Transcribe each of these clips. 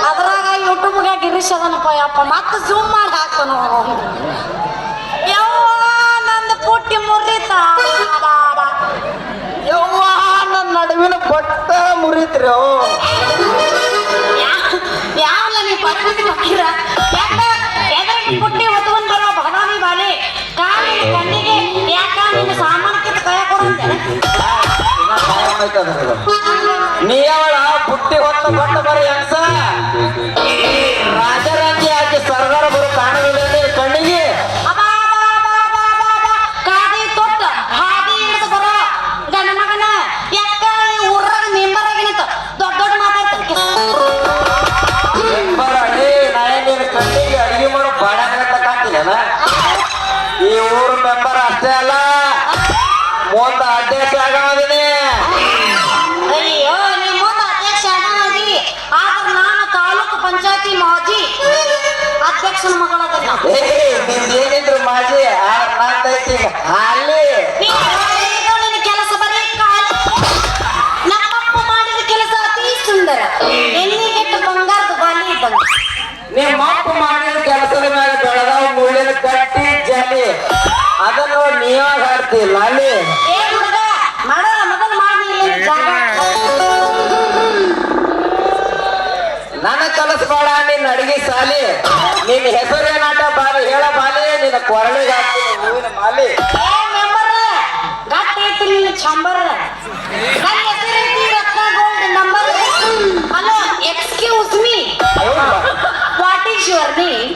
ಅದ್ರಾಗ ಯೂಟ್ಯೂಬ್ಗ ಗಿರೀಶ್ ಅದನಪ್ಪ ಯಪ್ಪ ಮತ್ತೆ ಜೂಮ್ ಮಾಡಿ ಹಾಕ್ತಾನ ಯವ್ವ ನಂದು ಪುಟ್ಟಿ ಮುರಿತ ಯವ್ವ ನನ್ನ ನಡುವಿನ ಬಟ್ಟ ಮುರಿತ್ರಿ ಯಾವಲ್ಲ ನೀ ಪಕ್ಕದ ಮಕ್ಕಿರ ಪುಟ್ಟಿ ಹೊತ್ಕೊಂಡ್ ಬರೋ ಭವಾನಿ ಬಾಲಿ ಕಾಲಿನ ಕಣ್ಣಿಗೆ ಯಾಕ ನಿನ್ನ ಸಾಮಾನ್ಯಕ್ಕೆ ಕೈ ಕೊಡುತ್ತೇನೆ ನೀ ಅವಳ ಪುಟ್ಟಿ ಹೊತ್ತ ಬಟ್ಟ ಬರ ಹೆಂಗಸ ರಾಜರಾಜಿ ಆಕೆ ಸರ್ದಾರ ಬರೋ ಕಾಣವಿಲ್ಲ ಕಣ್ಣಿಗೆ ಕಾದಿ ತೊಟ್ಟ ಹಾದಿ ಹಿಡಿದು ಬರೋ ಗಂಡ ಮಗನ ಯಾಕ ಊರಾಗ ಮೆಂಬರ್ ಆಗಿನಂತ ದೊಡ್ಡ ದೊಡ್ಡ ಮಾತಾಡ್ತಾರೆ ಮೆಂಬರ್ ಅಡಿ ನಾಯೇನಿನ ಕಣ್ಣಿಗೆ ಅಡಿಗೆ ಮಾಡೋ ಬಾಡಾಗಂತ ಕಾಣ್ತಿಲ್ಲ ಈ ಊರು ಮೆಂಬರ್ ಅಷ್ಟೇ ಅಲ್ಲ ಮುಂದ ಅಧ್ಯಕ್ಷ ಆಗವದಿನಿ ಅಯ್ಯೋ ನಿಮ್ಮ ಮುಂದೆ ಅಧ್ಯಕ್ಷ ಆಗದಿ ಆದ್ರೆ ನಾನು ತಾಲೂಕು ಪಂಚಾಯತಿ ಮಾಜಿ ಅಧ್ಯಕ್ಷನ ಮಗಳದನ್ನ ನಿಂದೇನಿದ್ರು ಮಾಜಿ ನಾಲ್ಕೈತಿ ಅಲ್ಲಿ ನಿನ್ನ ಕೆಲಸ ಬರೀ ನಮ್ಮಪ್ಪ ಮಾಡಿದ ಕೆಲಸ ಅತಿ ಸುಂದರ ಎಲ್ಲಿಗೆಟ್ಟು ಬಂಗಾರದ ಬಾಲಿ ಇದ್ದಂಗ ನಿಮ್ಮ ಅಪ್ಪ ಮಾಡಿದ ಕೆಲಸದ ಮೇಲೆ ಬೆಳೆದಾವ ಮುಳ್ಳಿನ ಕಟ್ಟಿ ಜಲಿ ಅದನ್ನು ನೀವಾಗ ಹಾಡ್ತಿಲ್ಲ ಅಲ್ಲಿ ಏ ಹುಡುಗ ಮಾಡೋಣ ಮೊದಲು ಮಾಡಿ ಇಲ್ಲಿ ಜಾಗ ನನ್ನ ಕೆಲಸ ಬೇಡ ನಿನ್ನ ಅಡಿಗೆ ಸಾಲಿ ನಿನ್ನ ಹೆಸರೇನಾಟ ಬಾಲಿ ಹೇಳ ಬಾಲಿ ನಿನ್ನ ಕೊರಳಿಗೆ ಹಾಕ್ತೀನಿ ಹೂವಿನ ಮಾಲಿ ಏ ಮೆಂಬರ್ ಗಟ್ಟಿ ಐತಿ ನಿನ್ನ ಚಂಬರ್ ನನ್ನ ಹೆಸರು Ratna gold number hello excuse me what is your name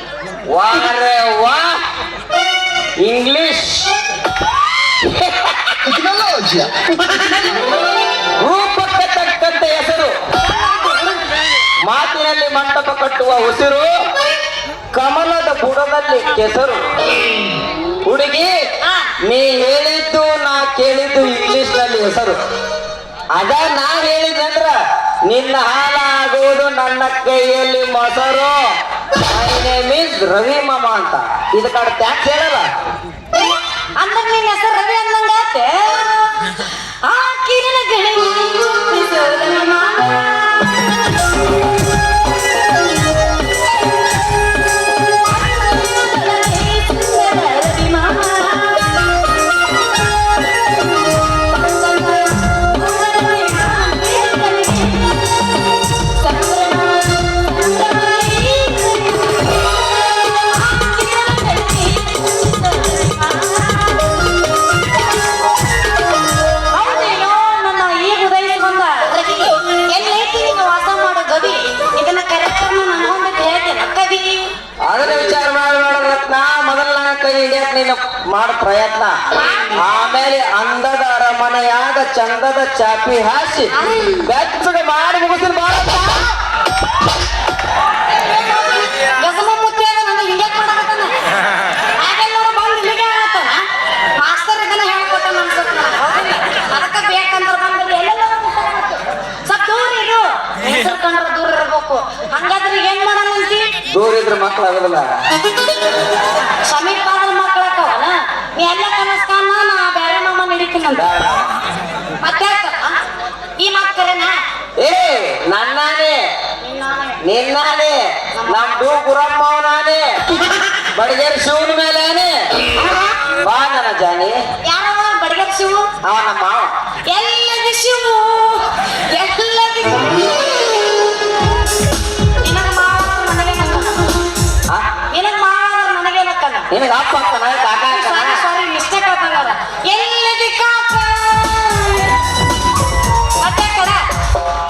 ವಾರೆ ವಾ ಇಂಗ್ಲಿಷ್ ರೂಪಕ್ಕೆ ತಕ್ಕಂತೆ ಹೆಸರು ಮಾತಿನಲ್ಲಿ ಮಂಟಪ ಕಟ್ಟುವ ಉಸಿರು ಕಮಲದ ಬುಡದಲ್ಲಿ ಕೆಸರು ಹುಡುಗಿ ನೀ ಹೇಳಿದ್ದು ನಾ ಕೇಳಿದ್ದು ಇಂಗ್ಲಿಷ್ ನಲ್ಲಿ ಹೆಸರು ಅದ ನಾ ಹೇಳಿದಂದ್ರ ನಿನ್ನ ಹಾಲ ಆಗುವುದು ನನ್ನ ಕೈಯಲ್ಲಿ ಮೊಸರು ಮೈ ನೇಮ್ ಈಸ್ ರವಿ ಮಾಮ ಅಂತ ಇದು ಕಡೆ ಟ್ಯಾಕ್ಸ್ ಹೇಳಲ್ಲ ಅಂದ್ರೆ ನಿನ್ನ ಹೆಸರು ರವಿ ಅಂದಂಗ ಆತೆ ಆ ಕಿರಣ ಗೆಳೆ ಅದನ್ನ ವಿಚಾರ ಮಾಡಬೇಡ ರತ್ನ ಮೊದಲ ಕೈ ಹಿಡಿಯಕ್ ನೀನು ಮಾಡ ಪ್ರಯತ್ನ ಆಮೇಲೆ ಅಂದದ ಅರಮನೆಯಾಗ ಚಂದದ ಚಾಪಿ ಹಾಸಿ ಬೆಚ್ಚಗೆ ಮಾಡಿ ಮುಗಿಸಿನ ಬಾರಪ್ಪ ಗಸಮ ಮುತ್ತಿ ನನ್ನ ಹಿಂಗೆ ಮಾಡಕತ್ತಾನ ಹಾಗೆಲ್ಲ ನೋಡ ಬಂದು ಇಲ್ಲಿಗೆ ಹೇಳ್ತಾನ ಮಾಸ್ತರ್ ಇದನ್ನ ಹೇಳ್ಕೊಟ್ಟ ಅನ್ಸುತ್ತ ಅದಕ್ಕೆ ಬೇಕಂದ್ರೆ ಬಂದ್ರೆ ಎಲ್ಲೆಲ್ಲ ಸ್ವಲ್ಪ ದೂರ ಇರು ಹೆಸರು ಕಂಡ್ರೆ ದೂರ ಇರ್ಬೇಕು ಹಂಗಾದ್ರೆ ಏನ್ ಮಾಡಲ್ಲಂತಿ ದೂರ ಇದ್ರೆ ಮಕ್ಳು ಆಗೋದಿಲ್ಲ ಸಮೀಪ ಆದ್ರೆ ಮಕ್ಕಳಕ್ಕವನ ನೀ ಎಲ್ಲ ಕನಸ್ಕಾನ ನಾ ಬೇರೆ ಬಿಡ್ತೀನಂತ ಮತ್ತೆ ಈ ಮಾತು ಕರೆನಾ ಏ ನನ್ನಾನೇ ನಿನ್ನಾನೇ ನಮ್ದು ಗುರಮ್ಮವನಾನೇ ಬಡಗೇರ್ ಶಿವನ ಮೇಲೇನೆ ಬಾ ನನ್ನ ಜಾನಿ ಯಾರವ ಬಡಗರ್ ಶಿವು ಅವ ನಮ್ಮ ಮಾವ ಎಲ್ಲದ ಶಿವು ಎಲ್ಲದ ನಿನಗ ಮಾವ ನನಗೆ ಆ? ನಿನಗ ಮಾವ ನನಗೆ ನಕ್ಕಲ್ಲ ನಿನಗ ಅಪ್ಪ ಆಗ್ತಾನ ಕಾಕ ಆಗ್ತಾನ ಸಾರಿ ಮಿಸ್ಟೇಕ್ ಆಗ್ತಂಗಾರ ಎಲ್ಲದಿ ಕಾಕ ಮತ್ತೆ ಕಡ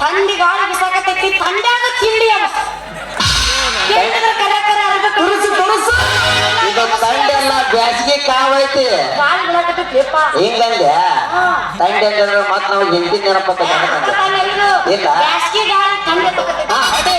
ಥಂಡಿ ಗಾಳಿ ಬಿಸಾಕತೈತಿ ಥಂಡ್ಯಾಗ ತಿಂಡಿ ಅವ ಕೇಳಿದ್ರೆ ಕರೆ ಕರೆ ಅರ್ಧ ತುರುಸು ತುರುಸು ಇದು ತಂಡೆಲ್ಲ ಬ್ಯಾಸಿಗೆ ಕಾವೈತಿ ಗಾಳಿ ಬಿಡಕತ್ತೈತಿಪ್ಪ ಹಿಂಗಂದೆ ತಂಡೆ ಅಂದ್ರೆ ಮತ್ ನಾವು ಹೆಂಡತಿ ನೆನಪತ್ತ ಇಲ್ಲ ಬ್ಯಾಸ್ಗಿ ಗಾಳಿ ಥಂಡಿ ತಗತೈತಿ ಅದೇ